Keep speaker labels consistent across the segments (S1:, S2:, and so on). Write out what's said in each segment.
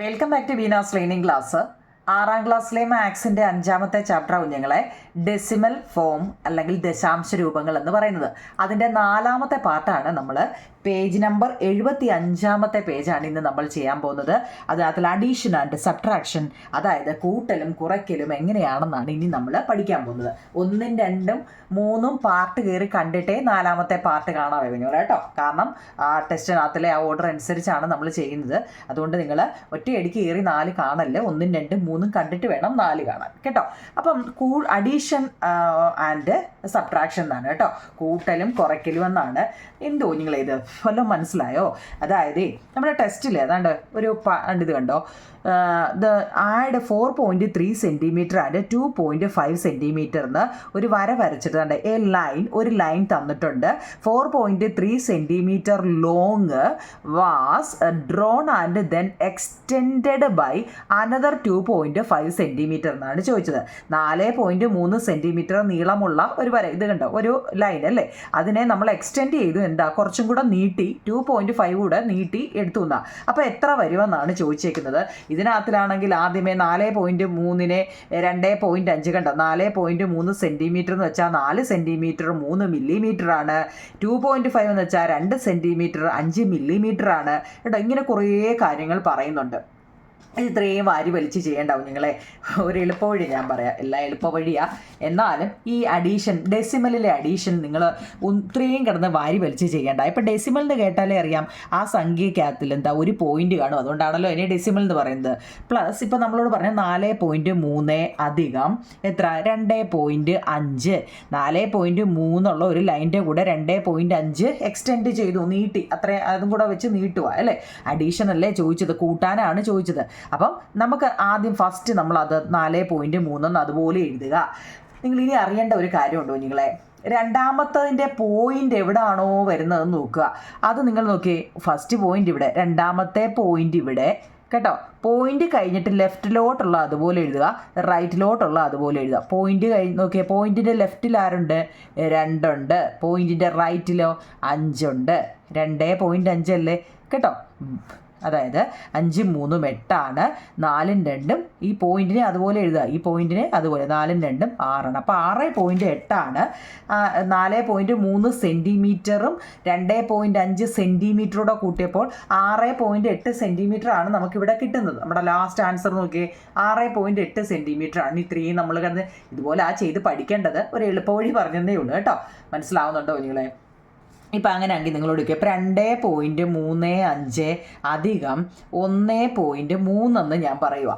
S1: Welcome back to Veena's learning class. 6ാം ക്ലാസ്സിലെ മാത്സിൻ്റെ 5ാമത്തെ ചാപ്റ്റർ കുഞ്ഞുങ്ങളെ ഡെസിമൽ ഫോം അല്ലെങ്കിൽ ദശാംശ രൂപങ്ങൾ എന്ന് പറയുന്നത്. അതിൻ്റെ 4ാമത്തെ പാർട്ടാണ് നമ്മൾ പേജ് നമ്പർ 75ാമത്തെ പേജാണ് ഇന്ന് നമ്മൾ ചെയ്യാൻ പോകുന്നത്. അതിനകത്തിൽ അഡീഷൻ ആൻഡ് സബ്ട്രാക്ഷൻ, അതായത് കൂട്ടലും കുറയ്ക്കലും എങ്ങനെയാണെന്നാണ് ഇനി നമ്മൾ പഠിക്കാൻ പോകുന്നത്. 1, 2, 3 പാർട്ട് കയറി കണ്ടിട്ടേ 4ാമത്തെ പാർട്ട് കാണാൻ കഴിഞ്ഞു കേട്ടോ. കാരണം ടെസ്റ്റിനകത്തിലെ ആ ഓർഡർ അനുസരിച്ചാണ് നമ്മൾ ചെയ്യുന്നത്. അതുകൊണ്ട് നിങ്ങൾ ഒറ്റയടിക്ക് കയറി 4 കാണല്ലേ, 1, 2, 3 കണ്ടിട്ട് വേണം 4 കാണാൻ കേട്ടോ. അപ്പം അഡീഷൻ ആൻഡ് സബ്ട്രാക്ഷൻ എന്നാണ് കേട്ടോ, കൂട്ടലും കുറയ്ക്കലും എന്നാണ്. എന്തോ നിങ്ങളിത് വല്ലതും മനസ്സിലായോ? അതായത് നമ്മുടെ ടെസ്റ്റിൽ ഏതാണ്ട് ഒരു ഇത് കണ്ടോ, ആഡ് 4.3 സെൻറ്റിമീറ്റർ ആൻഡ് 2.5 സെൻറ്റിമീറ്ററിന് ഒരു വര വരച്ചിട്ടുണ്ട്. ഒരു ലൈൻ തന്നിട്ടുണ്ട്. 4.3 centimetre long was drawn and then extended by another 2.5 centimetre എന്നാണ് ചോദിച്ചത്. 4.3 സെൻറ്റിമീറ്റർ നീളമുള്ള ഒരു വര, ഇത് കണ്ടോ ഒരു ലൈൻ അല്ലേ, അതിനെ നമ്മൾ എക്സ്റ്റെൻഡ് ചെയ്തു, എന്താ കുറച്ചും കൂടെ നീട്ടി 2.5 കൂടെ നീട്ടി എടുത്തു എന്നാ. അപ്പോൾ എത്ര വരുമെന്നാണ് ചോദിച്ചേക്കുന്നത്. ഇതിനകത്തിലാണെങ്കിൽ ആദ്യമേ 4.3നെ 2.5 കണ്ടോ, 4.3 സെൻറ്റിമീറ്റർ എന്ന് വെച്ചാൽ 4 സെൻറ്റിമീറ്റർ 3 മില്ലിമീറ്റർ ആണ്. 2.5 എന്ന് വെച്ചാൽ 2 സെൻറ്റിമീറ്റർ 5 മില്ലിമീറ്റർ ആണ് കേട്ടോ. ഇങ്ങനെ കുറേ കാര്യങ്ങൾ പറയുന്നുണ്ട്. ഇത്രയും വാരി വലിച്ച് ചെയ്യേണ്ടാവും നിങ്ങളെ. ഒരു എളുപ്പവഴി ഞാൻ പറയാം, എല്ലാം എളുപ്പവഴിയാണ്. എന്നാലും ഈ അഡീഷൻ, ഡെസിമലിലെ അഡീഷൻ നിങ്ങൾ ഇത്രയും കിടന്ന് വാരി വലിച്ച് ചെയ്യേണ്ട. ഇപ്പം ഡെസിമൽ എന്ന് കേട്ടാലേ അറിയാം ആ സംഖ്യക്കകത്തിൽ എന്താ ഒരു പോയിന്റ് കാണും, അതുകൊണ്ടാണല്ലോ അതിനെ ഡെസിമൽ എന്ന് പറയുന്നത്. പ്ലസ് ഇപ്പം നമ്മളോട് പറഞ്ഞ 4.3 അധികം എത്ര 2.5, 4.3 ഒരു ലൈൻ്റെ കൂടെ 2.5 എക്സ്റ്റെൻഡ് ചെയ്തു, നീട്ടി, അതും കൂടെ വെച്ച് നീട്ടുക അല്ലേ. അഡീഷൻ അല്ലേ ചോദിച്ചത്, കൂട്ടാനാണ് ചോദിച്ചത്. അപ്പം നമുക്ക് ആദ്യം ഫസ്റ്റ് നമ്മളത് 4.3 അതുപോലെ എഴുതുക. നിങ്ങൾ ഇനി അറിയേണ്ട ഒരു കാര്യമുണ്ടോ നിങ്ങളെ, രണ്ടാമത്തതിൻ്റെ പോയിന്റ് എവിടാണോ വരുന്നതെന്ന് നോക്കുക. അത് നിങ്ങൾ നോക്കിയേ, ഫസ്റ്റ് പോയിന്റ് ഇവിടെ, രണ്ടാമത്തെ പോയിന്റ് ഇവിടെ കേട്ടോ. പോയിന്റ് കഴിഞ്ഞിട്ട് ലെഫ്റ്റിലോട്ടുള്ള അതുപോലെ എഴുതുക, റൈറ്റിലോട്ടുള്ള അതുപോലെ എഴുതുക. പോയിന്റ് നോക്കിയേ, പോയിന്റിൻ്റെ ലെഫ്റ്റിൽ ആരുണ്ട്, 2 ഉണ്ട്. പോയിന്റിൻ്റെ റൈറ്റിലോ 5 ഉണ്ട്. 2.5 അല്ലേ കേട്ടോ. അതായത് 5, 3, 8 ആണ്. 4, 2 ഈ പോയിന്റിനെ അതുപോലെ എഴുതുക, ഈ പോയിന്റിനെ അതുപോലെ 4, 2, 6 ആണ്. അപ്പോൾ 6.8 ആണ്. 4.3 സെൻറ്റിമീറ്ററും 2.5 സെൻറ്റിമീറ്ററോടെ കൂട്ടിയപ്പോൾ 6.8 സെൻറ്റിമീറ്റർ ആണ് നമുക്കിവിടെ കിട്ടുന്നത്. നമ്മുടെ ലാസ്റ്റ് ആൻസർ നോക്കിയേ, 6.8 സെൻറ്റിമീറ്റർ ആണ്. ഇത്രയും നമ്മൾ കിടന്ന് ഇതുപോലെ ചെയ്ത് പഠിക്കേണ്ടത്. ഒരു എളുപ്പവഴി പറഞ്ഞതേ ഉള്ളൂ കേട്ടോ. മനസ്സിലാവുന്നുണ്ടോ നിങ്ങളെ? ഇപ്പം അങ്ങനെയാണെങ്കിൽ നിങ്ങളോട് ചോദിക്കുക, ഇപ്പം 2.35 അധികം 1.3 എന്ന് ഞാൻ പറയുക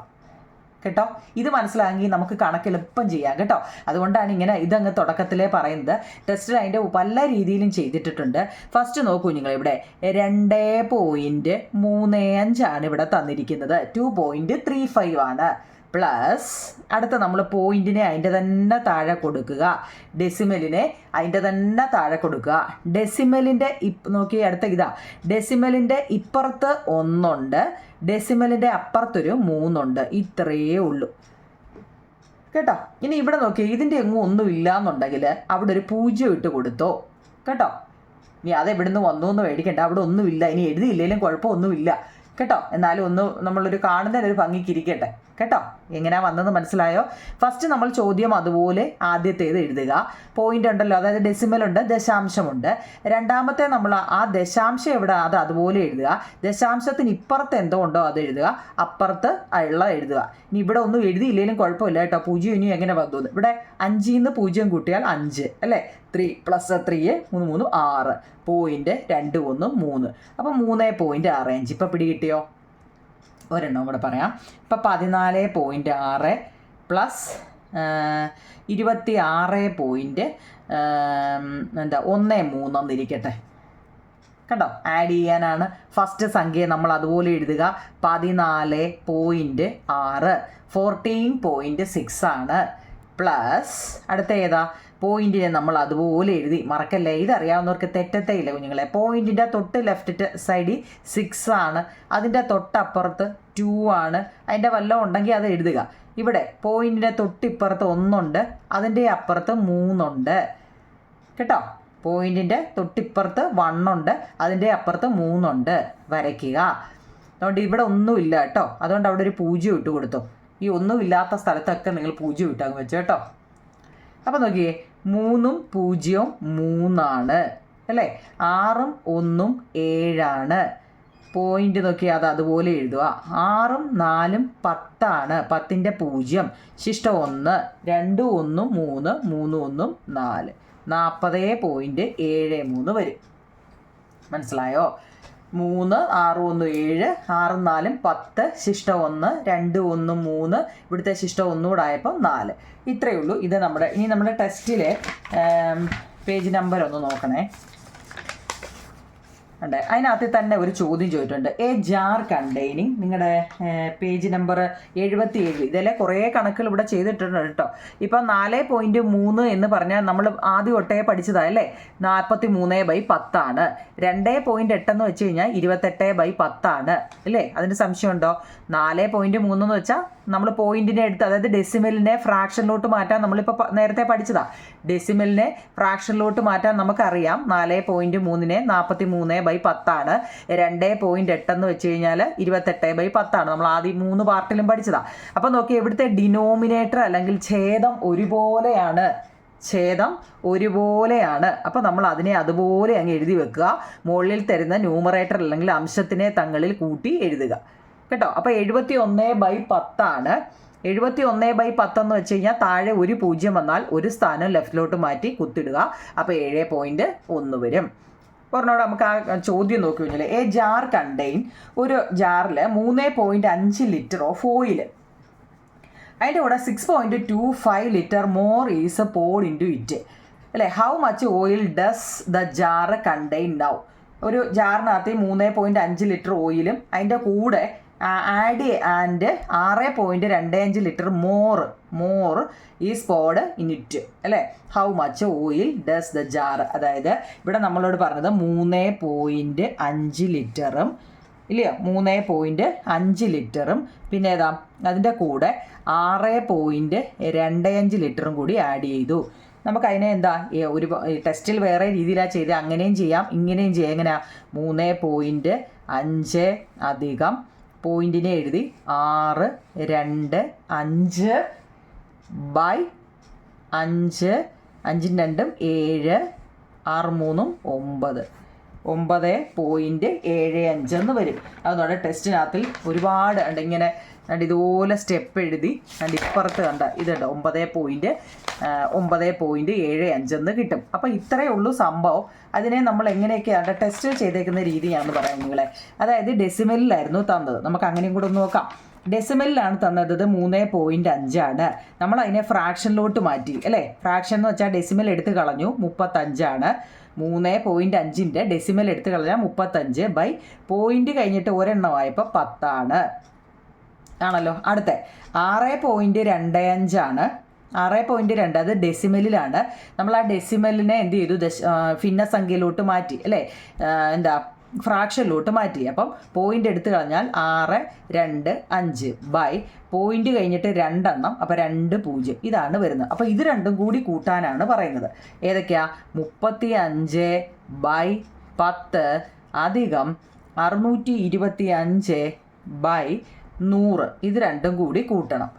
S1: കേട്ടോ. ഇത് മനസ്സിലായെങ്കിൽ നമുക്ക് കണക്ക് എളുപ്പം ചെയ്യാം കേട്ടോ. അതുകൊണ്ടാണ് ഇങ്ങനെ ഇതങ്ങ് തുടക്കത്തിലേ പറയുന്നത്. ടെസ്റ്റിൽ അതിൻ്റെ പല രീതിയിലും ചെയ്തിട്ടുണ്ട്. ഫസ്റ്റ് നോക്കൂ നിങ്ങൾ, ഇവിടെ 2.35 ആണ് ഇവിടെ തന്നിരിക്കുന്നത്, 2.35 ആണ്. പ്ലസ് അടുത്ത നമ്മൾ പോയിന്റിനെ അതിൻ്റെ തന്നെ താഴെ കൊടുക്കുക, ഡെസിമലിനെ അതിൻ്റെ തന്നെ താഴെ കൊടുക്കുക. ഡെസിമലിൻ്റെ നോക്കി അടുത്ത ഇതാ, ഡെസിമലിൻ്റെ ഇപ്പുറത്ത് 1 ഉണ്ട്, ഡെസിമലിൻ്റെ അപ്പുറത്തൊരു 3 ഉണ്ട്. ഇത്രയേ ഉള്ളൂ കേട്ടോ. ഇനി ഇവിടെ നോക്കി, ഇതിൻ്റെ എങ്ങും ഒന്നും ഇല്ല എന്നുണ്ടെങ്കിൽ അവിടെ ഒരു 0 ഇട്ട് കൊടുത്തോ കേട്ടോ. ഇനി അത് എവിടുന്ന് വന്നു എന്ന് മേടിക്കണ്ട, അവിടെ ഒന്നുമില്ല. ഇനി എഴുതിയില്ലെങ്കിലും കുഴപ്പമൊന്നുമില്ല കേട്ടോ. എന്നാലും നമ്മളൊരു കാണുന്നതിനൊരു ഭംഗിക്കിരിക്കട്ടെ കേട്ടോ. എങ്ങനെയാ വന്നതെന്ന് മനസ്സിലായോ? ഫസ്റ്റ് നമ്മൾ ചോദ്യം അതുപോലെ ആദ്യത്തേത് എഴുതുക. പോയിന്റ് ഉണ്ടല്ലോ, അതായത് ഡെസിമലുണ്ട്, ദശാംശമുണ്ട്. രണ്ടാമത്തെ നമ്മൾ ആ ദശാംശം എവിടെ, അത് അതുപോലെ എഴുതുക. ദശാംശത്തിന് ഇപ്പുറത്ത് എന്തോ ഉണ്ടോ അത് എഴുതുക, അപ്പുറത്ത് ഉള്ള എഴുതുക. ഇനി ഇവിടെ ഒന്നും എഴുതിയില്ലെങ്കിലും കുഴപ്പമില്ല കേട്ടോ. 0 ഇനി എങ്ങനെ വന്നു, ഇവിടെ 5ന്ന് 0 കൂട്ടിയാൽ 5 അല്ലേ. 3 + 3 3 3 6, പോയിന്റ് 2 1 3. അപ്പം 3.6 ഇപ്പം പിടികിട്ടിയോ? ഒരെണ്ണം കൂടെ പറയാം. ഇപ്പം 14.6 പ്ലസ് 26.13 എന്നിരിക്കട്ടെ കേട്ടോ. ആഡ് ചെയ്യാനാണ് ഫസ്റ്റ് സംഖ്യ നമ്മൾ അതുപോലെ എഴുതുക. 14.6 14.6 ആണ്. പ്ലസ് അടുത്ത ഏതാ, പോയിന്റിനെ നമ്മൾ അതുപോലെ എഴുതി, മറക്കല്ലേ. ഇതറിയാവുന്നവർക്ക് തെറ്റത്തേ ഇല്ല കുഞ്ഞുങ്ങളെ. പോയിന്റിൻ്റെ തൊട്ട് ലെഫ്റ്റ് സൈഡിൽ 6 ആണ്, അതിൻ്റെ തൊട്ടപ്പുറത്ത് 2 ആണ്. അതിൻ്റെ വല്ലതും ഉണ്ടെങ്കിൽ അത് എഴുതുക. ഇവിടെ പോയിന്റിൻ്റെ തൊട്ടിപ്പുറത്ത് 1 ഉണ്ട്, അതിൻ്റെ അപ്പുറത്ത് 3 ഉണ്ട് കേട്ടോ. പോയിൻറ്റിൻ്റെ തൊട്ടിപ്പുറത്ത് 1 ഉണ്ട്, അതിൻ്റെ അപ്പുറത്ത് 3 ഉണ്ട്, വരയ്ക്കുക. അതുകൊണ്ട് ഇവിടെ ഒന്നുമില്ല കേട്ടോ, അതുകൊണ്ട് അവിടെ ഒരു 0 ഇട്ട് കൊടുത്തു. ഈ ഒന്നുമില്ലാത്ത സ്ഥലത്തൊക്കെ നിങ്ങൾ 0 ഇട്ടങ്ങ് വെച്ചു കേട്ടോ. അപ്പം നോക്കിയേ, 3ഉം 0ഉം 3 അല്ലേ, 6ഉം 1ഉം 7. പോയിന്റ് നോക്കിയാൽ അത് അതുപോലെ എഴുതുക. 6ഉം 4ഉം 10, 10ൻ്റെ 0, ശിഷ്ടം 1, 2 1 3, 3 1 4, 40.73 വരും. മനസ്സിലായോ? 3, 6 1 7, 6 4 10, ശിഷ്ടം 1, 2 1 3, ഇവിടുത്തെ ശിഷ്ടം 1 കൂടെ ആയപ്പോൾ 4. ഇത്രയേ ഉള്ളൂ. ഇത് ഇനി നമ്മുടെ ടെസ്റ്റിലെ പേജ് നമ്പർ ഒന്ന് നോക്കണേ. ഉണ്ട്, അതിനകത്ത് തന്നെ ഒരു ചോദ്യം ചോദിച്ചിട്ടുണ്ട്. എ ജാർ കണ്ടെയ്നിങ്, നിങ്ങളുടെ പേജ് നമ്പർ 77. ഇതിലെ കുറേ കണക്കുകൾ ഇവിടെ ചെയ്തിട്ടുണ്ട് കേട്ടോ. ഇപ്പം 4.3 എന്ന് പറഞ്ഞാൽ നമ്മൾ ആദ്യം തൊട്ടേ പഠിച്ചതല്ലേ, 43/10. 2.8 എന്ന് വെച്ച് കഴിഞ്ഞാൽ 28/10 അല്ലേ? അതിന് സംശയമുണ്ടോ? 4.3 എന്ന് വെച്ചാൽ നമ്മൾ പോയിന്റിനെ എടുത്ത്, അതായത് ഡെസിമലിനെ ഫ്രാക്ഷനിലോട്ട് മാറ്റാൻ നമ്മളിപ്പോൾ നേരത്തെ പഠിച്ചതാ. ഡെസിമലിനെ ഫ്രാക്ഷനിലോട്ട് മാറ്റാൻ നമുക്കറിയാം. 4.3നെ 43/10, 2.8 എന്ന് വെച്ച് കഴിഞ്ഞാൽ 28/10. നമ്മൾ ആദ്യം 3 പാർട്ടിലും പഠിച്ചതാ. അപ്പം നോക്കി, ഇവിടുത്തെ ഡിനോമിനേറ്റർ അല്ലെങ്കിൽ ഛേദം ഒരുപോലെയാണ്. അപ്പം നമ്മൾ അതിനെ അതുപോലെ അങ്ങ് എഴുതി വെക്കുക. മുകളിൽ തരുന്ന ന്യൂമറേറ്റർ അല്ലെങ്കിൽ അംശത്തിനെ തങ്ങളിൽ കൂട്ടി എഴുതുക കേട്ടോ. അപ്പോൾ 71/10. 71/10 എന്ന് വെച്ച് കഴിഞ്ഞാൽ താഴെ ഒരു 0 വന്നാൽ ഒരു സ്ഥാനം ലെഫ്റ്റിലോട്ട് മാറ്റി കുത്തിടുക. അപ്പോൾ 7.1 വരും. പറഞ്ഞോട് നമുക്ക് ആ ചോദ്യം നോക്കി കഴിഞ്ഞാൽ, എ ജാർ കണ്ടെയ്ൻ, ഒരു ജാറിൽ 3.5 ലിറ്റർ ഓഫ് ഓയിൽ, അതിൻ്റെ കൂടെ 6.25 litre more is poured into it അല്ലേ. How much oil does the jar contain now? ഒരു ജാറിനകത്ത് 3.5 ലിറ്റർ ഓയിലും അതിൻ്റെ കൂടെ add 6.25 litre more is poured in it അല്ലേ. How much oil does the jar, അതായത് ഇവിടെ നമ്മളോട് പറഞ്ഞത് 3.5 ലിറ്ററും ഇല്ലയോ, 3.5 ലിറ്ററും പിന്നെ ഏതാ അതിൻ്റെ കൂടെ 6.25 ലിറ്ററും കൂടി ആഡ് ചെയ്തു. നമുക്കതിനെ എന്താ ഒരു ടെസ്റ്റിൽ വേറെ രീതിയിലാണ് ചെയ്ത്, അങ്ങനെയും ചെയ്യാം ഇങ്ങനെയും ചെയ്യാം. എങ്ങനെയാ? 3.5 അധികം പോയിന്റിനെ എഴുതി 6 2 5 ബൈ 5, 5 2 7, 6 3 9, 9.75 എന്ന് വരും. അതുകൊണ്ട് ടെസ്റ്റിനകത്തിൽ ഒരുപാട് ഉണ്ട് ഇങ്ങനെ ഇതുപോലെ സ്റ്റെപ്പ് എഴുതി ഇപ്പുറത്ത് കണ്ട ഇതുണ്ട് 9.75 എന്ന് കിട്ടും. അപ്പോൾ ഇത്രയേ ഉള്ളൂ സംഭവം. അതിനെ നമ്മൾ എങ്ങനെയൊക്കെയാണ് ടെസ്റ്റ് ചെയ്തേക്കുന്ന രീതിയാണെന്ന് പറയാം നിങ്ങളെ. അതായത് ഡെസിമലിലായിരുന്നു തന്നത്, നമുക്ക് അങ്ങനെയും കൂടെ ഒന്ന് നോക്കാം. ഡെസിമലിലാണ് തന്നത്, 3.5. നമ്മൾ അതിനെ ഫ്രാക്ഷനിലോട്ട് മാറ്റി അല്ലേ. ഫ്രാക്ഷൻ എന്ന് വെച്ചാൽ ഡെസിമൽ എടുത്ത് കളഞ്ഞു, 35. 3.5ൻ്റെ ഡെസിമൽ എടുത്ത് കളഞ്ഞാൽ 35 ബൈ പോയിന്റ് കഴിഞ്ഞിട്ട് ഒരെണ്ണമായപ്പോൾ 10 ആണല്ലോ. അടുത്ത 6.25 6.2 അത് ഡെസിമലിലാണ്. നമ്മൾ ആ ഡെസിമലിനെ എന്ത് ചെയ്തു, ഭിന്നസംഖ്യയിലോട്ട് മാറ്റി അല്ലേ, ഫ്രാക്ഷനിലോട്ട് മാറ്റി. അപ്പം പോയിന്റ് എടുത്തു കളഞ്ഞാൽ 6 2 5 ബൈ പോയിന്റ് കഴിഞ്ഞിട്ട് 2 എണ്ണം, അപ്പോൾ 2 0 ഇതാണ് വരുന്നത്. അപ്പോൾ ഇത് രണ്ടും കൂടി കൂട്ടാനാണ് പറയുന്നത്. ഏതൊക്കെയാ? 35/10 അധികം 625/100, ഇത് രണ്ടും കൂടി കൂട്ടണം.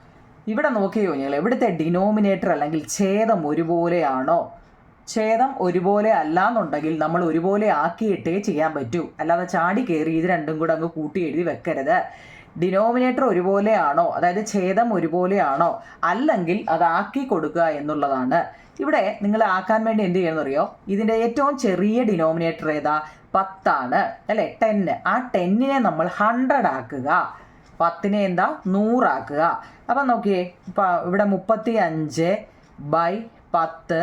S1: ഇവിടെ നോക്കിയോ നിങ്ങൾ, ഇവിടുത്തെ ഡിനോമിനേറ്റർ അല്ലെങ്കിൽ ഛേദം ഒരുപോലെയാണോ? ഛേദം ഒരുപോലെ അല്ലാന്നുണ്ടെങ്കിൽ നമ്മൾ ഒരുപോലെ ആക്കിയിട്ടേ ചെയ്യാൻ പറ്റൂ, അല്ലാതെ ചാടി കയറി ഇത് രണ്ടും കൂടെ അങ്ങ് കൂട്ടി എഴുതി വെക്കരുത്. ഡിനോമിനേറ്റർ ഒരുപോലെയാണോ, അതായത് ഛേദം ഒരുപോലെയാണോ, അല്ലെങ്കിൽ അതാക്കി കൊടുക്കുക എന്നുള്ളതാണ്. ഇവിടെ നിങ്ങൾ ആക്കാൻ വേണ്ടി എന്ത് ചെയ്യണമെന്നറിയോ, ഇതിൻ്റെ ഏറ്റവും ചെറിയ ഡിനോമിനേറ്റർ ഏതാ? 10 അല്ലേ, 10. ആ 10നെ നമ്മൾ 100 ആക്കുക, 10നെ എന്താ 100 ആക്കുക. അപ്പം നോക്കിയേ, ഇപ്പം ഇവിടെ 35/10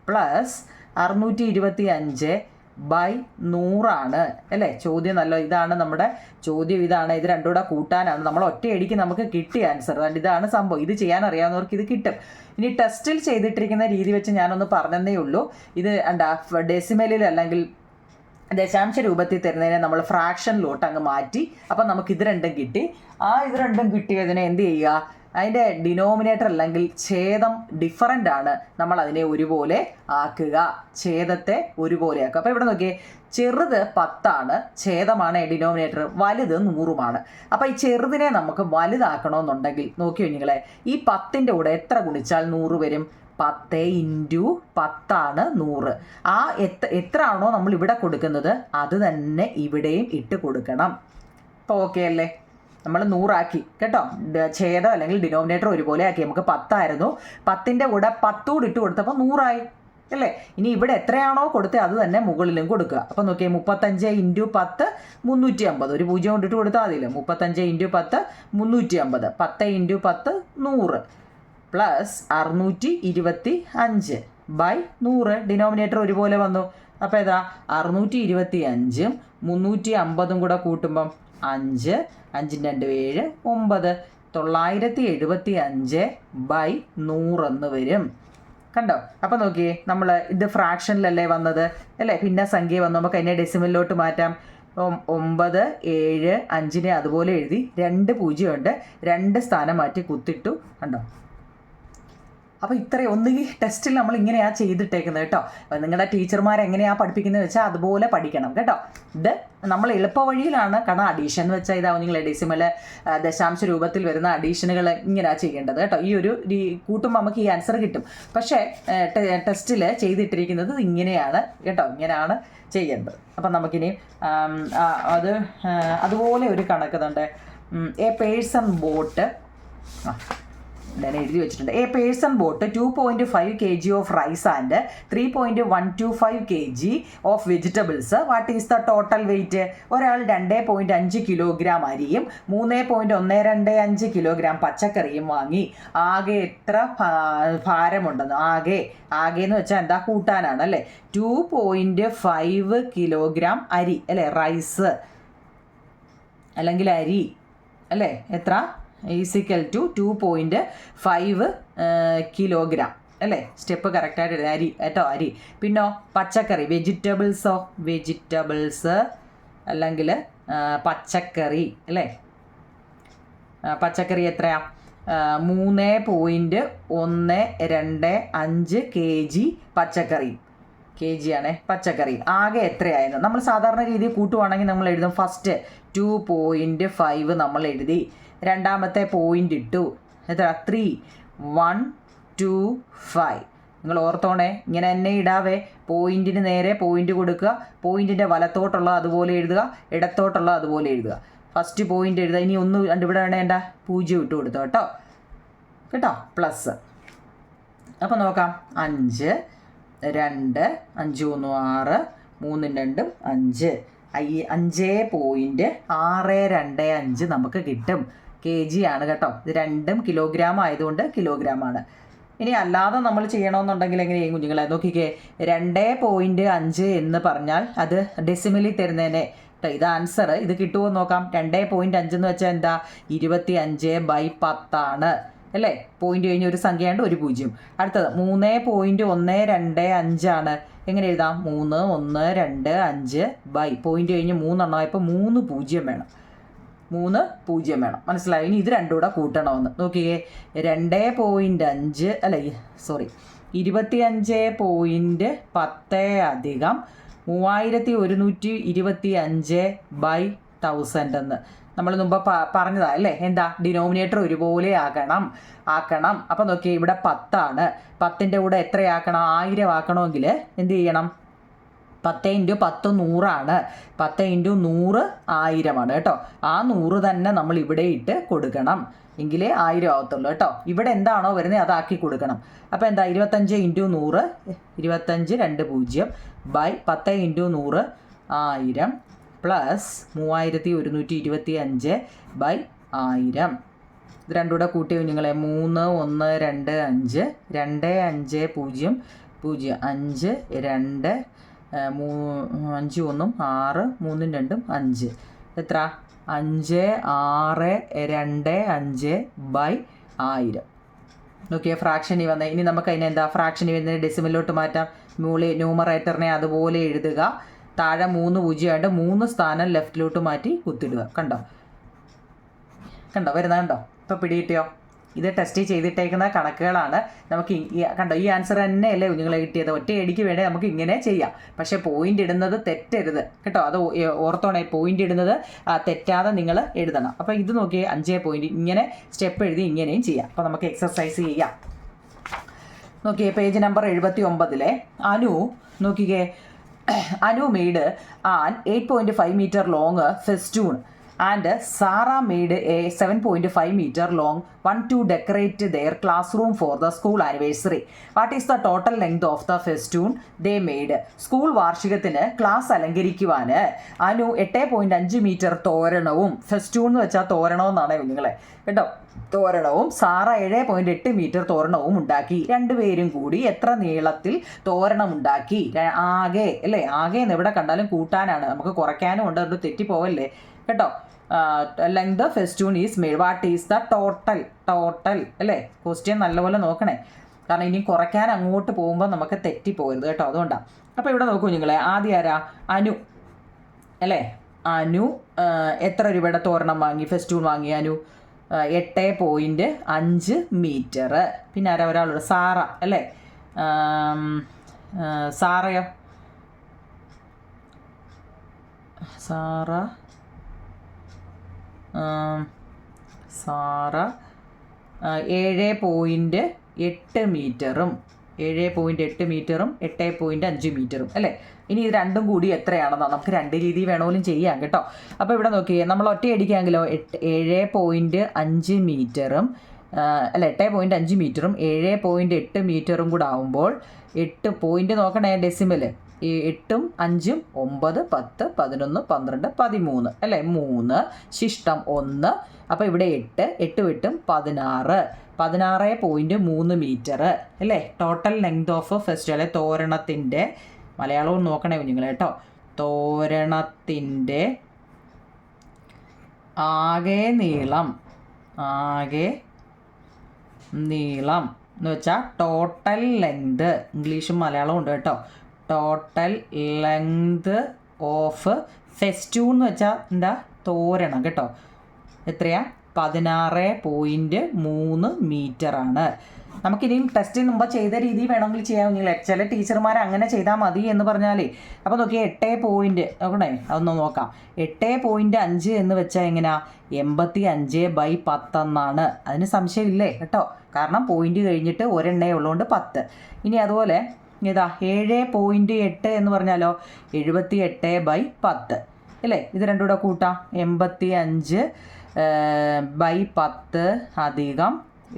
S1: പ്ലസ് 625/100 അല്ലേ. ചോദ്യം നല്ല ഇതാണ്, നമ്മുടെ ചോദ്യം ഇതാണ്. ഇത് രണ്ടും കൂടെ കൂട്ടാനാണ്, നമ്മൾ ഒറ്റയടിക്ക് നമുക്ക് കിട്ടിയ ആൻസർ. അതുകൊണ്ട് ഇതാണ് സംഭവം. ഇത് ചെയ്യാൻ അറിയാവുന്നവർക്ക് ഇത് കിട്ടും. ഇനി ടെസ്റ്റിൽ ചെയ്തിട്ടിരിക്കുന്ന രീതി വെച്ച് ഞാനൊന്ന് പറഞ്ഞതേ ഉള്ളൂ. ഇത് ഡെസിമലിൽ അല്ലെങ്കിൽ ദശാംശ രൂപത്തിൽ തരുന്നതിനെ നമ്മൾ ഫ്രാക്ഷനിലോട്ട് അങ്ങ് മാറ്റി. അപ്പം നമുക്ക് ഇത് രണ്ടും കിട്ടി. ഇത് രണ്ടും കിട്ടിയതിനെ എന്ത് ചെയ്യുക, അതിൻ്റെ ഡിനോമിനേറ്റർ അല്ലെങ്കിൽ ഛേദം ഡിഫറൻ്റ് ആണ്, നമ്മൾ അതിനെ ഒരുപോലെ ആക്കുക, ഛേദത്തെ ഒരുപോലെ ആക്കുക. അപ്പോൾ ഇവിടെ നോക്കിയേ, ചെറുത് 10 ഛേദമാണ് ഡിനോമിനേറ്റർ, വലുത് 100. അപ്പോൾ ഈ ചെറുതിനെ നമുക്ക് വലുതാക്കണമെന്നുണ്ടെങ്കിൽ നോക്കിയോ നിങ്ങളെ, ഈ 10ൻ്റെ കൂടെ എത്ര ഗുണിച്ചാൽ 100 വരും? 10 × 10 100. ആ എത്ര ആണോ നമ്മൾ ഇവിടെ കൊടുക്കുന്നത് അത് തന്നെ ഇവിടെയും ഇട്ട് കൊടുക്കണം. അപ്പോൾ ഓക്കെ അല്ലേ? നമ്മൾ 100 ആക്കി കേട്ടോ, ഛേദം അല്ലെങ്കിൽ ഡിനോമിനേറ്റർ ഒരുപോലെ ആക്കി. നമുക്ക് 10 ആയിരുന്നു, 10ൻ്റെ കൂടെ 10 കൂടി ഇട്ട് കൊടുത്തപ്പോൾ 100 ആയി അല്ലേ? ഇനി ഇവിടെ എത്രയാണോ കൊടുത്തത് അത് തന്നെ മുകളിലും കൊടുക്കുക. അപ്പോൾ നോക്കിയേ, 35 × 10 350. ഒരു 0 കൊണ്ടിട്ട് കൊടുത്താൽ മതിയല്ലോ. 35 × 10 350. 10 × 10 100 പ്ലസ് 625 ബൈ 100. ഡിനോമിനേറ്റർ ഒരുപോലെ വന്നു. അപ്പോൾ ഏതാ 625ഉം 350ഉം കൂടെ കൂട്ടുമ്പം 5, 5 2 7 9, 975 ബൈ 100 എന്ന് വരും. കണ്ടോ? അപ്പോൾ നോക്കിയേ, നമ്മൾ ഇത് ഫ്രാക്ഷനിലല്ലേ വന്നത് അല്ലേ? പിന്നെ സംഖ്യ വന്നു, നമുക്ക് അതിനെ ഡെസിമലിലോട്ട് മാറ്റാം. 9 7 5നെ അതുപോലെ എഴുതി, 2 0 ഉണ്ട്, 2 സ്ഥാനം മാറ്റി കുത്തിട്ടു. കണ്ടോ? അപ്പോൾ ഇത്രയും ഒന്നുകിൽ ടെസ്റ്റിൽ നമ്മൾ ഇങ്ങനെയാണ് ചെയ്തിട്ടേക്കുന്നത് കേട്ടോ. നിങ്ങളുടെ ടീച്ചർമാർ എങ്ങനെയാണ് പഠിപ്പിക്കുന്നത് വെച്ചാൽ അതുപോലെ പഠിക്കണം കേട്ടോ. ഇത് നമ്മൾ എളുപ്പ വഴിയിലാണ്, കാരണം അഡീഷൻ എന്ന് വെച്ചാൽ ഇതാവും നിങ്ങൾ ഡെസിമൽ ദശാംശ രൂപത്തിൽ വരുന്ന അഡീഷനുകൾ ഇങ്ങനെയാണ് ചെയ്യേണ്ടത് കേട്ടോ. ഈ ഒരു കൂട്ടുമ്പോൾ നമുക്ക് ഈ ആൻസർ കിട്ടും. പക്ഷേ ടെസ്റ്റിൽ ചെയ്തിട്ടിരിക്കുന്നത് ഇങ്ങനെയാണ് കേട്ടോ, ഇങ്ങനെയാണ് ചെയ്യേണ്ടത്. അപ്പം നമുക്കിനി അതുപോലെ ഒരു കണക്കുന്നുണ്ട്. എ പേഴ്സൺ ബോട്ട്, ഞാൻ എഴുതി വെച്ചിട്ടുണ്ട്. A person bought 2.5 kg of rice and 3.125 kg of vegetables. What is the total weight? ഒരാൾ 2.5 കിലോഗ്രാം അരിയും 3.125 കിലോഗ്രാം പച്ചക്കറിയും വാങ്ങി. ആകെ എത്ര ഭാരമുണ്ടെന്ന്? ആകെ എന്ന് വെച്ചാൽ എന്താ? കൂട്ടാനാണ് അല്ലേ? 2.5 കിലോഗ്രാം അരി അല്ലേ, റൈസ് അല്ലെങ്കിൽ അരി അല്ലേ, എത്ര? ഈസിക്കൽ ടു 2.5 കിലോഗ്രാം അല്ലേ? സ്റ്റെപ്പ് കറക്റ്റായിട്ട് അരി കേട്ടോ, അരി. പിന്നോ പച്ചക്കറി, വെജിറ്റബിൾസ് അല്ലെങ്കിൽ പച്ചക്കറി അല്ലേ? പച്ചക്കറി എത്രയാ? 3.125 kg പച്ചക്കറി. kg ആണ് പച്ചക്കറി. ആകെ എത്രയായിരുന്നു? നമ്മൾ സാധാരണ രീതിയിൽ കൂട്ടുവാണെങ്കിൽ നമ്മൾ എഴുതും, ഫസ്റ്റ് 2.5 നമ്മൾ എഴുതി, രണ്ടാമത്തെ പോയിന്റ് ഇട്ടു, എത്ര? 3.125. നിങ്ങൾ ഓർത്തോണേ, ഇങ്ങനെ തന്നെ ഇടാവേ. പോയിന്റിന് നേരെ പോയിന്റ് കൊടുക്കുക, പോയിന്റിൻ്റെ വലത്തോട്ടുള്ള അതുപോലെ എഴുതുക, ഇടത്തോട്ടുള്ള അതുപോലെ എഴുതുക. ഫസ്റ്റ് പോയിന്റ് എഴുതുക. ഇനി ഒന്ന് ഇവിടെ വേണ്ട 0 ഇട്ട് കൊടുത്തു കേട്ടോ, പ്ലസ്. അപ്പോൾ നോക്കാം, 5 2 5 1 6 3 2 5 5.625 നമുക്ക് കിട്ടും. kg ആണ് കേട്ടോ. ഇത് രണ്ടും കിലോഗ്രാം ആയതുകൊണ്ട് കിലോഗ്രാം ആണ്. ഇനി അല്ലാതെ നമ്മൾ ചെയ്യണമെന്നുണ്ടെങ്കിൽ എങ്ങനെയും കുഞ്ഞുങ്ങളെ നോക്കിക്കേ, 2.5 എന്ന് പറഞ്ഞാൽ അത് ഡെസിമലിൽ തരുന്നതിനെ ഇത് ആൻസർ ഇത് കിട്ടുമോ നോക്കാം. 2.5 എന്ന് വെച്ചാൽ എന്താ? 25/10 ആണ് അല്ലേ? പോയിന്റ് കഴിഞ്ഞ് ഒരു സംഖ്യയുണ്ട്, ഒരു 0. അടുത്തത് 3.125 ആണ്. എങ്ങനെ എഴുതാം? 3.125 ബൈ പോയിന്റ് കഴിഞ്ഞ് 3 എണ്ണമായപ്പോൾ 3 0 വേണം, 3 0 വേണം. മനസ്സിലായി? ഇനി ഇത് രണ്ടും കൂടെ കൂട്ടണമെന്ന് നോക്കിയേ. 2.5 അല്ല സോറി 25.10 അധികം 3125/1000 എന്ന് നമ്മൾ മുമ്പ് പറഞ്ഞതാ അല്ലേ? എന്താ? ഡിനോമിനേറ്റർ ഒരുപോലെ ആക്കണം. അപ്പം നോക്കിയേ, ഇവിടെ 10 ആണ്. 10ൻ്റെ കൂടെ എത്രയാക്കണം? 1000 ആക്കണമെങ്കിൽ എന്ത് ചെയ്യണം? 10 × 10 100 ആണ്. 10 × 100 1000 ആണ് കേട്ടോ. ആ 100 തന്നെ നമ്മൾ ഇവിടെ ഇട്ട് കൊടുക്കണം, എങ്കിലേ 1000 ആവത്തുള്ളൂ കേട്ടോ. ഇവിടെ എന്താണോ വരുന്നത് അതാക്കി കൊടുക്കണം. അപ്പോൾ എന്താ? 25 × 100 25 2 0 ബൈ 10 × 100 1000 പ്ലസ് 3125/1000. ഇത് രണ്ടും കൂടെ കൂട്ടി കുഞ്ഞുങ്ങളെ 3125 25 0 0 5 2 5 1 6 3 2 5 എത്ര? 5625/1000. നോക്കിയാൽ ഫ്രാക്ഷനിൽ വന്നേ. ഇനി നമുക്ക് അതിനെ എന്താ? ഫ്രാക്ഷനിൽ വരുന്നതിന് ഡെസിമലിലോട്ട് മാറ്റാം. ന്യൂമറേറ്ററിനെ അതുപോലെ എഴുതുക. താഴെ 3 0 ആയിട്ട് 3 സ്ഥാനം ലെഫ്റ്റിലോട്ട് മാറ്റി കുത്തിടുക. കണ്ടോ വരുന്നത്? കണ്ടോ? ഇപ്പോൾ പിടികിട്ടിയോ? ഇത് ടെസ്റ്റ് ചെയ്തിട്ടേക്കുന്ന കണക്കുകളാണ്. നമുക്ക് കണ്ടോ, ഈ ആൻസർ തന്നെയല്ലേ കുഞ്ഞുങ്ങളെ കിട്ടിയത്. ഒറ്റയടിക്ക് വേണേൽ നമുക്ക് ഇങ്ങനെ ചെയ്യാം. പക്ഷേ പോയിന്റ് ഇടുന്നത് തെറ്റരുത് കേട്ടോ. അത് ഓർത്തോണേ, പോയിന്റ് ഇടുന്നത് തെറ്റാതെ നിങ്ങൾ എഴുതണം. അപ്പോൾ ഇത് നോക്കിയേ, 5 പോയിന്റ് ഇങ്ങനെ സ്റ്റെപ്പ് എഴുതി ഇങ്ങനെയും ചെയ്യാം. അപ്പോൾ നമുക്ക് എക്സർസൈസ് ചെയ്യാം. നോക്കിയേ, പേജ് നമ്പർ 79 അനു നോക്കിക്കേ. Anu made an 8.5 meter long festoon and Sarah made a 7.5 meter long one to decorate their classroom for the school anniversary. What is the total length of the festoon they made? School വാർഷികത്തിന് class അലങ്കരിക്കുവാൻ Anu 8.5 metre തോരണവും, festoon എന്ന് വെച്ചാൽ തോരണമെന്നാണ് കുഞ്ഞുങ്ങളെ കേട്ടോ, തോരണവും Sara 7.8 metre തോരണവും ഉണ്ടാക്കി. രണ്ടുപേരും കൂടി എത്ര നീളത്തിൽ തോരണം ഉണ്ടാക്കി? ആകെ അല്ലേ, ആകെ എന്ന് എവിടെ കണ്ടാലും കൂട്ടാനാണ്, നമുക്ക് കുറയ്ക്കാനും ഉണ്ട്, അത് തെറ്റിപ്പോവല്ലേ കേട്ടോ. Length festoon is made. What is the total അല്ലേ. ക്വസ്റ്റ്യൻ നല്ലപോലെ നോക്കണേ, കാരണം ഇനി കുറയ്ക്കാൻ അങ്ങോട്ട് പോകുമ്പോൾ നമുക്ക് തെറ്റിപ്പോകരുത് കേട്ടോ, അതുകൊണ്ടാണ്. അപ്പോൾ ഇവിടെ നോക്കൂ നിങ്ങളെ, ആദ്യം ആരാ? അനു അല്ലേ. അനു എത്ര രൂപയുടെ തോരണം വാങ്ങി, ഫെസ്റ്റൂൺ വാങ്ങി? അനു 8.5 മീറ്റർ. പിന്നെ ആരാ? ഒരാളോട് സാറ അല്ലേ. സാറയോ? സാറ 7.8 മീറ്ററും 7.8 മീറ്ററും 8.5 മീറ്ററും അല്ലേ. ഇനി ഇത് രണ്ടും കൂടി എത്രയാണെന്നോ നമുക്ക് രണ്ട് രീതി വേണമെങ്കിലും ചെയ്യാം കേട്ടോ. അപ്പോൾ ഇവിടെ നോക്കിയേ, നമ്മൾ ഒറ്റയടിക്കാമെങ്കിലോ 7.5 മീറ്ററും അല്ല 8.5 മീറ്ററും 7.8 മീറ്ററും കൂടെ ആവുമ്പോൾ 8 പോയിന്റ് നോക്കണേ, ഡെസിമൽ. ഈ 8ഉം 5ഉം 9, 10, 11, 12, 13 അല്ലേ. 3 ശിഷ്ടം 1. അപ്പോൾ ഇവിടെ 8 8 16 16.3 മീറ്റർ അല്ലേ. ടോട്ടൽ ലെങ്ത് ഓഫ് ഫെസ്റ്റ് അല്ലെ തോരണത്തിൻ്റെ മലയാളവും നോക്കണേ കുഞ്ഞുങ്ങൾ കേട്ടോ. തോരണത്തിൻ്റെ ആകെ നീളം എന്ന് വെച്ചാൽ ടോട്ടൽ ലെങ്ത്, ഇംഗ്ലീഷും മലയാളവും ഉണ്ട് കേട്ടോ. ടോട്ടൽ ലെങ്ത് ഓഫ് ഫെസ്റ്റൂൺ എന്ന് വെച്ചാൽ എന്താ, തോരണം കേട്ടോ. എത്രയാ? 16.3 മീറ്ററാണ്. നമുക്കിനിയും ടെസ്റ്റിന് മുമ്പ് ചെയ്ത രീതി വേണമെങ്കിൽ ചെയ്യാം കുഞ്ഞുങ്ങളെ. ചില ടീച്ചർമാർ അങ്ങനെ ചെയ്താൽ മതി എന്ന് പറഞ്ഞാലേ. അപ്പോൾ നോക്കിയാൽ 8 പോയിൻറ്റ് നോക്കണേ, അതൊന്ന് നോക്കാം. 8.5 എന്ന് വെച്ചാൽ എങ്ങനെയാ? 85/10 എന്നാണ്. അതിന് സംശയമില്ലേ കേട്ടോ, കാരണം പോയിന്റ് കഴിഞ്ഞിട്ട് ഒരെണ്ണേ ഉള്ളതുകൊണ്ട് 10. ഇനി അതുപോലെ ഇതാ 7.8 എന്ന് പറഞ്ഞാലോ 78/10 അല്ലേ. ഇത് രണ്ടും കൂടെ കൂട്ടാം. 85/10 അധികം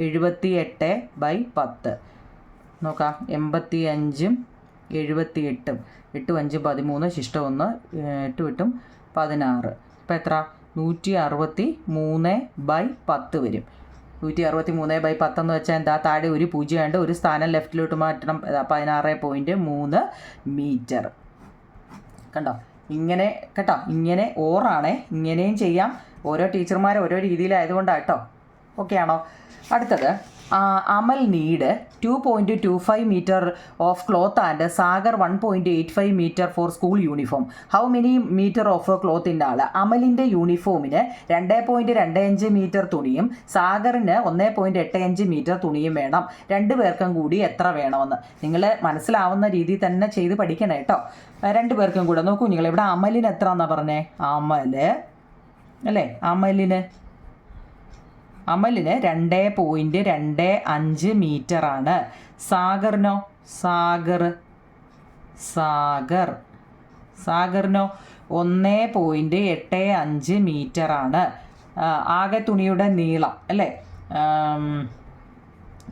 S1: 78/10 നോക്കാം. 85ഉം 78ഉം 8 5 13 ശിഷ്ടം 1 8 8 16. ഇപ്പം എത്ര? 163/10 വരും. 163/10 എന്ന് വെച്ചാൽ എന്താ? താഴെ ഒരു 0 ഉണ്ട്, ഒരു സ്ഥാനം ലെഫ്റ്റിലോട്ട് മാറ്റണം. 16.3 മീറ്റർ കണ്ടോ. ഇങ്ങനെ കേട്ടോ, ഇങ്ങനെ ഓറാണേ, ഇങ്ങനെയും ചെയ്യാം. ഓരോ ടീച്ചർമാർ ഓരോ രീതിയിലായതുകൊണ്ടാണ് കേട്ടോ. ഓക്കെ ആണോ? അടുത്തത്, Amal need 2.25 metre of cloth and Sagar 1.85 metre for school uniform. How many metre of cloth in all? അമലിൻ്റെ യൂണിഫോമിന് 2.25 മീറ്റർ തുണിയും സാഗറിന് 1.85 മീറ്റർ തുണിയും വേണം. രണ്ടുപേർക്കും കൂടി എത്ര വേണമെന്ന് നിങ്ങൾ മനസ്സിലാവുന്ന രീതിയിൽ തന്നെ ചെയ്ത് പഠിക്കണം കേട്ടോ. രണ്ടുപേർക്കും കൂടെ നോക്കൂ നിങ്ങൾ. ഇവിടെ അമലിന് എത്ര എന്നാ പറഞ്ഞേ? അല്ലേ, അമലിന് 2.25 മീറ്ററാണ്. സാഗറിനോ? സാഗറിനോ 1.85 മീറ്ററാണ്. ആകെ തുണിയുടെ നീളം അല്ലേ.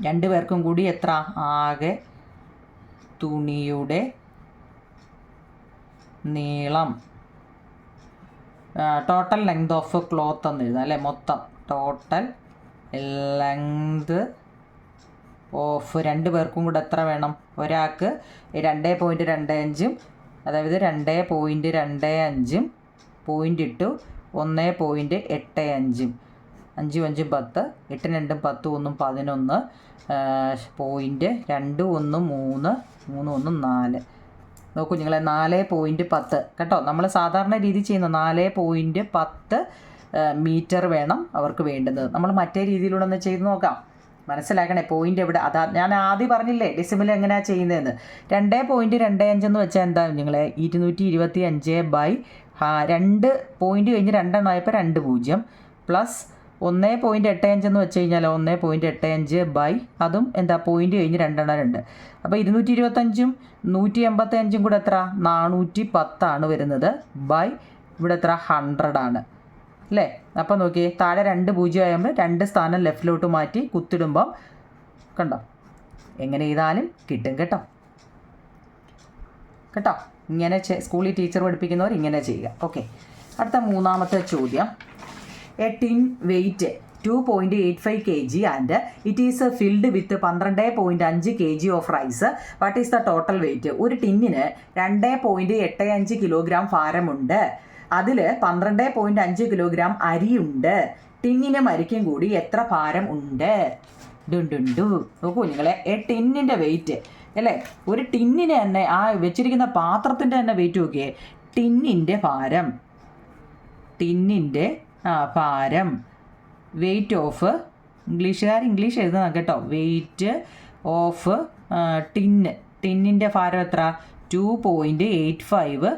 S1: രണ്ടുപേർക്കും കൂടി എത്ര? ആകെ തുണിയുടെ നീളം. ടോട്ടൽ ലെങ്ത് ഓഫ് ക്ലോത്ത് എന്ന് എഴുതാം അല്ലേ. മൊത്തം ടോട്ടൽ ലെങ്ത് ഓഫ് രണ്ടുപേർക്കും കൂടെ എത്ര വേണം? ഒരാൾക്ക് 2.25, അതായത് 2.25 പോയിൻ്റ് ഇട്ടു 1.85. 5 5 10, 8 2 10, 1 11, പോയിൻ്റ് 2 1 3 3 1 4. നോക്കൂ നിങ്ങളെ, 4.10 കേട്ടോ. നമ്മൾ സാധാരണ രീതി ചെയ്യുന്ന 4.10 മീറ്റർ വേണം അവർക്ക് വേണ്ടുന്നത്. നമ്മൾ മറ്റേ രീതിയിലൂടെ ഒന്ന് ചെയ്ത് നോക്കാം. മനസ്സിലാക്കണേ പോയിന്റ് എവിടെ. അതാ ഞാൻ ആദ്യം പറഞ്ഞില്ലേ ഡെസിമൽ എങ്ങനെയാണ് ചെയ്യുന്നതെന്ന്. 2.25 എന്ന് വെച്ചാൽ എന്താ നിങ്ങളെ 225/2 പോയിന്റ് കഴിഞ്ഞ് 2 ആയപ്പോൾ 2 പ്ലസ് 1.85 എന്ന് വെച്ച് കഴിഞ്ഞാൽ 1.85 അതും എന്താ പോയിന്റ് കഴിഞ്ഞ് 2 അപ്പോൾ 225ഉം 185ഉം കൂടെ എത്ര 410 വരുന്നത് ബൈ ഇവിടെ എത്ര 100 ആണ് അല്ലേ. അപ്പോൾ നോക്കിയേ താഴെ 2 ആകുമ്പോൾ 2 സ്ഥാനം ലെഫ്റ്റിലോട്ട് മാറ്റി കുത്തിടുമ്പം കണ്ടോ എങ്ങനെ ചെയ്താലും കിട്ടും കേട്ടോ. ഇങ്ങനെ സ്കൂളിൽ ടീച്ചർ പഠിപ്പിക്കുന്നവർ ഇങ്ങനെ ചെയ്യുക. ഓക്കെ, അടുത്ത മൂന്നാമത്തെ ചോദ്യം. A tin weight 2.85 kg and it is filled with 12.5 kg of rice. What is the total weight? ഒരു ടിന്നിന് 2.85 കിലോഗ്രാം ഭാരമുണ്ട്. അതിൽ 12.5 കിലോഗ്രാം അരിയുണ്ട്. ടിന്നിനും അരിക്കും കൂടി എത്ര ഭാരം ഉണ്ട്? നോക്കൂ നിങ്ങളെ, ടിന്നിൻ്റെ വെയിറ്റ് അല്ലേ, ഒരു ടിന്നിന് തന്നെ ആ വെച്ചിരിക്കുന്ന പാത്രത്തിൻ്റെ തന്നെ വെയിറ്റ് നോക്കിയേ. ടിന്നിൻ്റെ ഭാരം വെയിറ്റ് ഓഫ് ഇംഗ്ലീഷ് എഴുതുന്ന കേട്ടോ. വെയിറ്റ് ഓഫ് ടിന്നിൻ്റെ ഭാരം എത്ര? 2.85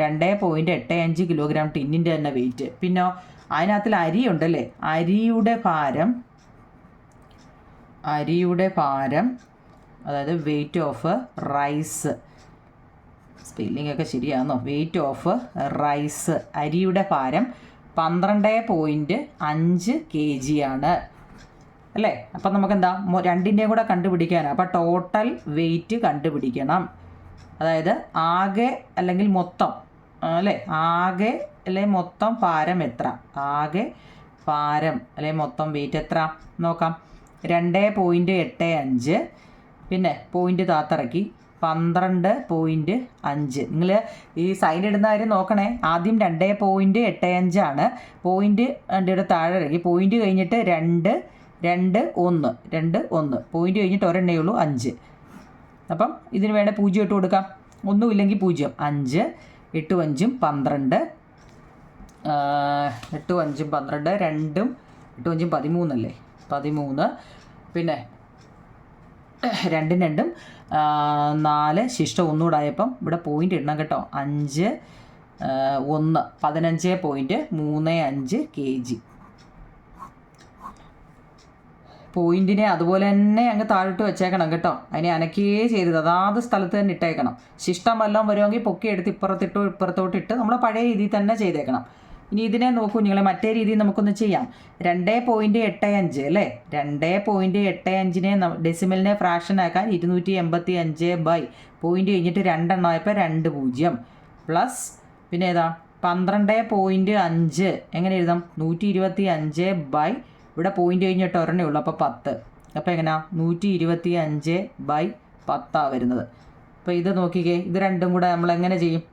S1: 2.85 കിലോഗ്രാം ടിന്നിൻ്റെ തന്നെ വെയിറ്റ്. പിന്നെ അതിനകത്തിൽ അരി ഉണ്ടല്ലേ, അരിയുടെ ഭാരം അതായത് വെയിറ്റ് ഓഫ് റൈസ്, സ്പെല്ലിംഗ് ഒക്കെ ശരിയാണോ? വെയിറ്റ് ഓഫ് റൈസ് അരിയുടെ ഭാരം 12.5 kg ആണ് അല്ലേ. അപ്പം നമുക്കെന്താ രണ്ടിൻ്റെയും കൂടെ കണ്ടുപിടിക്കാനാണ്. അപ്പോൾ ടോട്ടൽ വെയിറ്റ് കണ്ടുപിടിക്കണം. അതായത് ആകെ അല്ലെങ്കിൽ മൊത്തം അല്ലേ, ആകെ അല്ലെ മൊത്തം ഭാരം എത്ര, ആകെ ഭാരം അല്ലെ മൊത്തം വെയിറ്റ് എത്ര നോക്കാം. 2.85 പിന്നെ പോയിൻ്റ് താത്തിറക്കി 12.5. നിങ്ങൾ ഈ സൈൻ ഇടുന്ന കാര്യം നോക്കണേ. ആദ്യം 2.85 ആണ്, പോയിൻ്റ് ഇവിടെ താഴെ ഇറക്കി, പോയിൻ്റ് കഴിഞ്ഞിട്ട് 2.1 പോയിൻ്റ് കഴിഞ്ഞിട്ട് ഒരെണ്ണേ ഉള്ളൂ 5. അപ്പം ഇതിന് വേണ്ട 0 ഇട്ട് കൊടുക്കാം, ഒന്നുമില്ലെങ്കിൽ 0. 5 8 5 12 8 5 12 2 8 5 13 അല്ലേ, 13 പിന്നെ 2 2 4 ശിഷ്ടം ഒന്നുകൂടെ ആയപ്പം ഇവിടെ പോയിൻ്റ് ഇടണം കേട്ടോ. 5 1 15.35 kg. പോയിന്റിനെ അതുപോലെ തന്നെ അങ്ങ് താഴോട്ട് വെച്ചേക്കണം കേട്ടോ. അതിനെ അനക്കുകയേ ചെയ്തത് അതാത് സ്ഥലത്ത് തന്നെ ഇട്ടേക്കണം. ശിഷ്ടം വല്ലതും വരുമെങ്കിൽ പൊക്കി എടുത്ത് ഇപ്പുറത്തോട്ട് നമ്മൾ പഴയ രീതിയിൽ തന്നെ ചെയ്തേക്കണം. ഇനി ഇതിനെ നോക്കൂ നിങ്ങൾ, മറ്റേ രീതിയിൽ നമുക്കൊന്ന് ചെയ്യാം. 2.85 അല്ലേ, 2.85നെ ഡെസിമലിനെ ഫ്രാക്ഷൻ ആക്കാൻ 285 പോയിന്റ് കഴിഞ്ഞിട്ട് 2 ആയപ്പോൾ 2 പ്ലസ് പിന്നെ ഏതാ 12.5 എങ്ങനെ എഴുതാം? 125 ഇവിടെ പോയിന്റ് കഴിഞ്ഞിട്ട് ഒരെണ്ണേ ഉള്ളൂ, അപ്പോൾ 10. അപ്പോൾ എങ്ങനെയാ 125/10 വരുന്നത്. അപ്പോൾ ഇത് നോക്കിക്കേ, ഇത് രണ്ടും കൂടെ നമ്മൾ എങ്ങനെ ചെയ്യും?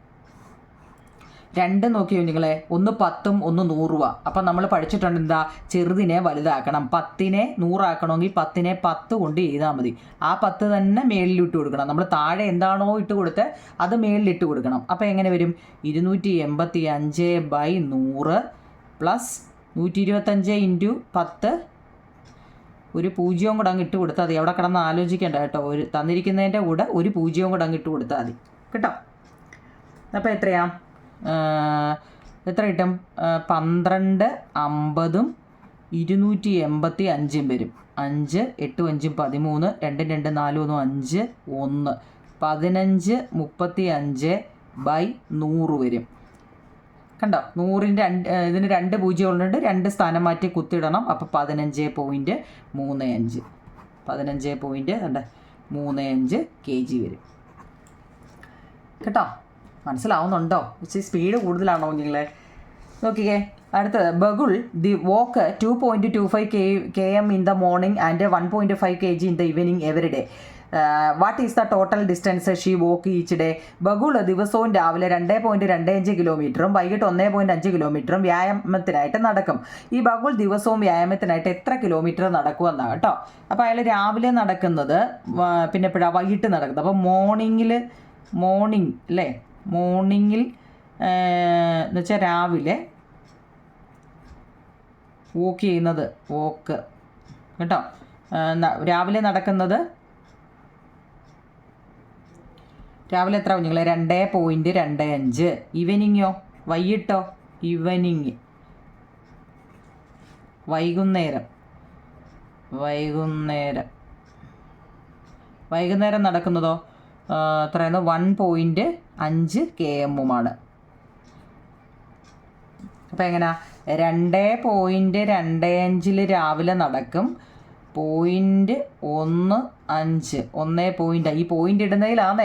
S1: 2 നോക്കിയോ നിങ്ങളെ, ഒന്ന് 10ഉം ഒന്ന് 100 അപ്പം നമ്മൾ പഠിച്ചിട്ടുണ്ട് എന്താ, ചെറുതിനെ വലുതാക്കണം. 10നെ 100 ആക്കണമെങ്കിൽ 10നെ 10 കൊണ്ട് ചെയ്താൽ മതി. ആ 10 തന്നെ മേളിലിട്ട് കൊടുക്കണം. നമ്മൾ താഴെ എന്താണോ ഇട്ട് കൊടുത്ത് അത് മേളിലിട്ട് കൊടുക്കണം. അപ്പോൾ എങ്ങനെ വരും? 285/100 പ്ലസ് 125 × 10 ഒരു 0 കൂടെ അങ്ങ് ഇട്ട് കൊടുത്താൽ മതി. എവിടെ കിടന്ന് ആലോചിക്കേണ്ട കേട്ടോ. ഒരു തന്നിരിക്കുന്നതിൻ്റെ കൂടെ ഒരു 0 കൂടെ അങ്ങ് ഇട്ട് കൊടുത്താൽ മതി കേട്ടോ. അപ്പോൾ എത്രയാ? എത്ര കിട്ടും? 12 50 285 വരും. 5 8 5 13 2 2 4 1 5 1 15/35/100 വരും. കണ്ടോ, 100ൻ്റെ ഇതിന് 2 0 2 സ്ഥാനം മാറ്റി കുത്തിടണം. അപ്പോൾ 15.35 kg വരും കേട്ടോ. മനസ്സിലാവുന്നുണ്ടോ? ഇച്ചിരി സ്പീഡ് കൂടുതലാണോ നിങ്ങളെ? നോക്കിക്കേ, അടുത്തത് Bagul the walk 2.25 km in the morning and 1.5 kg in the evening every day. What is the total distance she walk each day? Bagul ദിവസവും രാവിലെ 2.25 കിലോമീറ്ററും വൈകിട്ട് 1.5 കിലോമീറ്ററും വ്യായാമത്തിനായിട്ട് നടക്കും. ഈ ബഗുൾ ദിവസവും വ്യായാമത്തിനായിട്ട് എത്ര കിലോമീറ്റർ നടക്കുമെന്നാണ് കേട്ടോ. അപ്പോൾ അയാൾ രാവിലെ നടക്കുന്നത്, പിന്നെ എപ്പോഴാണ് വൈകിട്ട് നടക്കുന്നത്. അപ്പോൾ മോർണിംഗ് അല്ലേ, മോർണിംഗിൽ എന്ന് വെച്ചാൽ രാവിലെ വോക്ക് ചെയ്യുന്നത്, വോക്ക് കേട്ടോ. രാവിലെ നടക്കുന്നത് രാവിലെ എത്ര കുഞ്ഞുങ്ങളെ 2.25. ഈവനിങ്ങോ വൈകിട്ടോ ഈവനിങ് വൈകുന്നേരം നടക്കുന്നതോ എത്രയാണ് 1.5 km. അപ്പോൾ എങ്ങനെയാ 2.25 രാവിലെ നടക്കും. 1.5 ഈ പോയിന്റ് ഇടുന്നതിലാണ്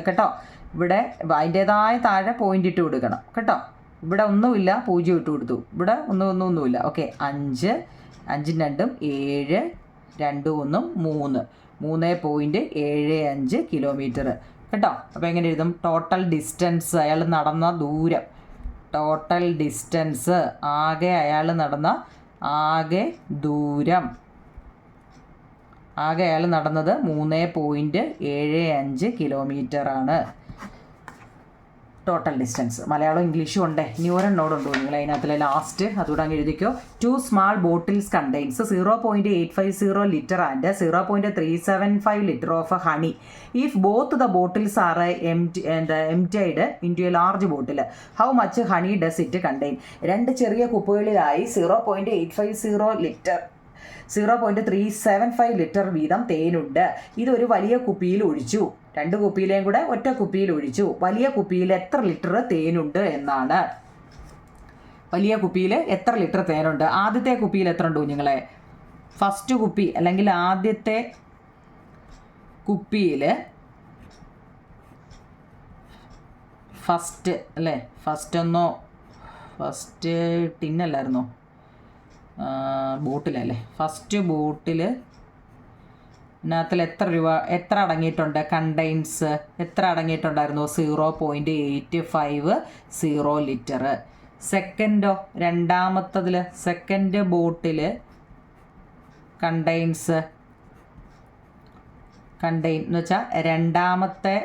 S1: കേട്ടോ. ഇവിടെ അതിൻ്റേതായ താഴെ പോയിന്റ് ഇട്ട് കൊടുക്കണം കേട്ടോ. ഇവിടെ ഒന്നുമില്ല, 0 ഇട്ട് കൊടുത്തു. ഇവിടെ ഒന്നുമില്ല. ഓക്കെ, 5 5 2 7 2 1 3.75 കിലോമീറ്റർ കേട്ടോ. അപ്പോൾ എങ്ങനെ എഴുതും? ടോട്ടൽ ഡിസ്റ്റൻസ്, അയാൾ നടന്ന ദൂരം, ടോട്ടൽ ഡിസ്റ്റൻസ് അയാൾ നടന്ന ദൂരം, അയാൾ നടന്നത് 3.75 കിലോമീറ്ററാണ് ടോട്ടൽ ഡിസ്റ്റൻസ്. മലയാളം ഇംഗ്ലീഷും ഉണ്ട്. ഇനി ഒരെണ്ണോടുണ്ടോ നിങ്ങൾ അതിനകത്തിലെ ലാസ്റ്റ്, അതുകൂടെ അങ്ങ് എഴുതിക്കോ. 2 small bottles contains 0.850 liter and 0.375 liter of honey. If both the bottles are emptied into a large bottle, how much honey does it contain? 2 ചെറിയ കുപ്പികളിലായി 0.375 ലിറ്റർ വീതം തേനുണ്ട്. ഇതൊരു വലിയ കുപ്പിയിൽ ഒഴിച്ചു. 2 കുപ്പിയിലേയും കൂടെ ഒറ്റ കുപ്പിയിൽ ഒഴിച്ചു. വലിയ കുപ്പിയിൽ എത്ര ലിറ്റർ തേനുണ്ട് എന്നാണ്. വലിയ കുപ്പിയിൽ എത്ര ലിറ്റർ തേനുണ്ട്? ആദ്യത്തെ കുപ്പിയിൽ എത്ര ഉണ്ട് കുഞ്ഞുങ്ങളെ? ഫസ്റ്റ് കുപ്പി അല്ലെങ്കിൽ ആദ്യത്തെ കുപ്പിയിൽ ഫസ്റ്റ് ടിന്നല്ലായിരുന്നോ? ബോട്ടിലല്ലേ? ഫസ്റ്റ് ബോട്ടിൽ ഇതിനകത്തിൽ എത്ര അടങ്ങിയിട്ടുണ്ട്? കണ്ടെയ്ൻസ് എത്ര അടങ്ങിയിട്ടുണ്ടായിരുന്നു? 0.850 ലിറ്റർ. സെക്കൻഡോ? രണ്ടാമത്തതിൽ സെക്കൻഡ് ബോട്ടിൽ കണ്ടെയ്ൻ എന്ന് വെച്ചാൽ രണ്ടാമത്തെ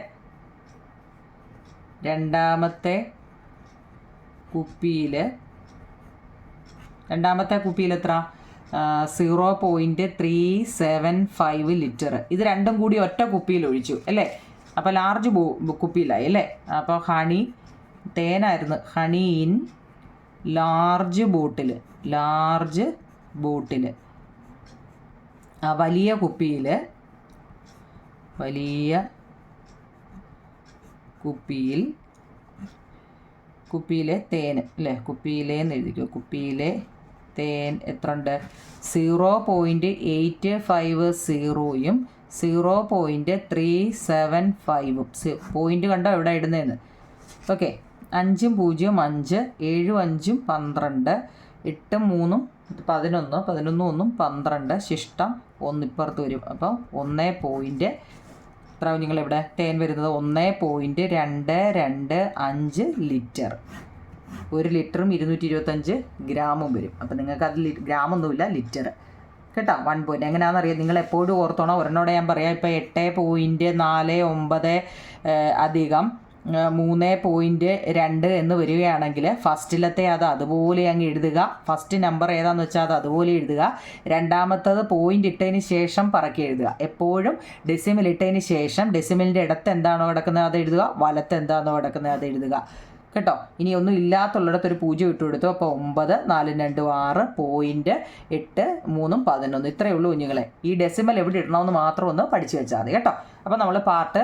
S1: കുപ്പിയിൽ എത്ര? 0.375 ലിറ്റർ. ഇത് രണ്ടും കൂടി ഒറ്റ കുപ്പിയിൽ ഒഴിച്ചു അല്ലേ? അപ്പോൾ ലാർജ് കുപ്പിയിലായി അല്ലേ? അപ്പോൾ തേനായിരുന്നു. ഹണി ഇൻ ലാർജ് ബോട്ടിൽ. വലിയ കുപ്പിയിലെ തേൻ അല്ലേ? കുപ്പിയിലേന്ന് എഴുതിക്കോ. കുപ്പിയിലെ തേൻ എത്ര ഉണ്ട്? 0.850യും 0.375. പോയിന്റ് കണ്ടോ എവിടെ ഇടുന്നതെന്ന്? ഓക്കെ, 5 0 5 7 5 12 8 3 11 11 1 12 ശിഷ്ടം 1 ഇപ്പുറത്ത് വരും. അപ്പോൾ 1. എത്ര നിങ്ങളിവിടെ തേൻ വരുന്നത്? 1.225 ലിറ്റർ. 1 ലിറ്ററും 225 ഗ്രാമും വരും. അപ്പം നിങ്ങൾക്ക് അത് ഗ്രാമൊന്നുമില്ല, ലിറ്റർ കേട്ടോ. 1 പോയിന്റ് എങ്ങനെയാണെന്നറിയാം. നിങ്ങൾ എപ്പോഴും ഓർത്തോണം. ഒരെണ്ണോടെ ഞാൻ പറയാം. ഇപ്പോൾ 8.49 അധികം 3.2 എന്ന് വരികയാണെങ്കിൽ ഫസ്റ്റിലത്തെ അതുപോലെ അങ്ങ് എഴുതുക. ഫസ്റ്റ് നമ്പർ ഏതാണെന്ന് വെച്ചാൽ അത് അതുപോലെ എഴുതുക. രണ്ടാമത്തത് പോയിന്റ് ഇട്ടതിന് ശേഷം പറക്കി എഴുതുക. എപ്പോഴും ഡെസിമൽ ഇട്ടതിന് ശേഷം ഡെസിമലിൻ്റെ ഇടത്ത് എന്താണോ കിടക്കുന്നത് അത് എഴുതുക, വലത്ത് എന്താണോ കിടക്കുന്നത് അത് എഴുതുക കേട്ടോ. ഇനി ഒന്നും ഇല്ലാത്തുള്ളിടത്ത് ഒരു 0 ഇട്ട് കൊടുത്തു. അപ്പോൾ 9 4 2 6 0.8 3 11. ഇത്രയേ ഉള്ളൂ കുഞ്ഞുങ്ങളെ. ഈ ഡെസിമൽ എവിടെ ഇടണമെന്ന് മാത്രം ഒന്ന് പഠിച്ചു വെച്ചാൽ മതി കേട്ടോ. അപ്പോൾ നമ്മൾ പാർട്ട്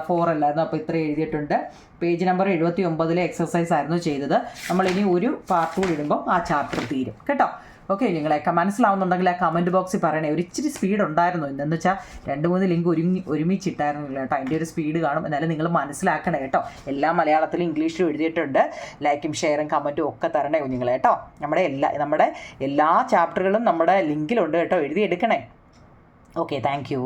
S1: 4 അല്ലായിരുന്നു. അപ്പോൾ ഇത്ര എഴുതിയിട്ടുണ്ട്. പേജ് നമ്പർ 79 എക്സസൈസ് ആയിരുന്നു ചെയ്തത്. നമ്മളിനി ഒരു പാർട്ട് കൂടി ഇടുമ്പോൾ ആ ചാപ്റ്റർ തീരും കേട്ടോ. ഓക്കെ, നിങ്ങളെയൊക്കെ മനസ്സിലാവുന്നുണ്ടെങ്കിൽ ആ കമൻറ്റ് ബോക്സിൽ പറയണേ. ഒരു ഇച്ചിരി സ്പീഡ് ഉണ്ടായിരുന്നു ഇന്നെന്ന് വെച്ചാൽ 2-3 ലിങ്ക് ഒരുമിച്ചിട്ടായിരുന്നില്ല കേട്ടോ. അതിൻ്റെ ഒരു സ്പീഡ് കാണും. എന്നാലും നിങ്ങൾ മനസ്സിലാക്കണേ കേട്ടോ. എല്ലാം മലയാളത്തിലും ഇംഗ്ലീഷിലും എഴുതിയിട്ടുണ്ട്. ലൈക്കും ഷെയറും കമൻറ്റും ഒക്കെ തരണേ കുഞ്ഞുങ്ങളെ കേട്ടോ. നമ്മുടെ എല്ലാ ചാപ്റ്ററുകളും നമ്മുടെ ലിങ്കിലുണ്ട് കേട്ടോ. എഴുതിയെടുക്കണേ. Okay, thank U.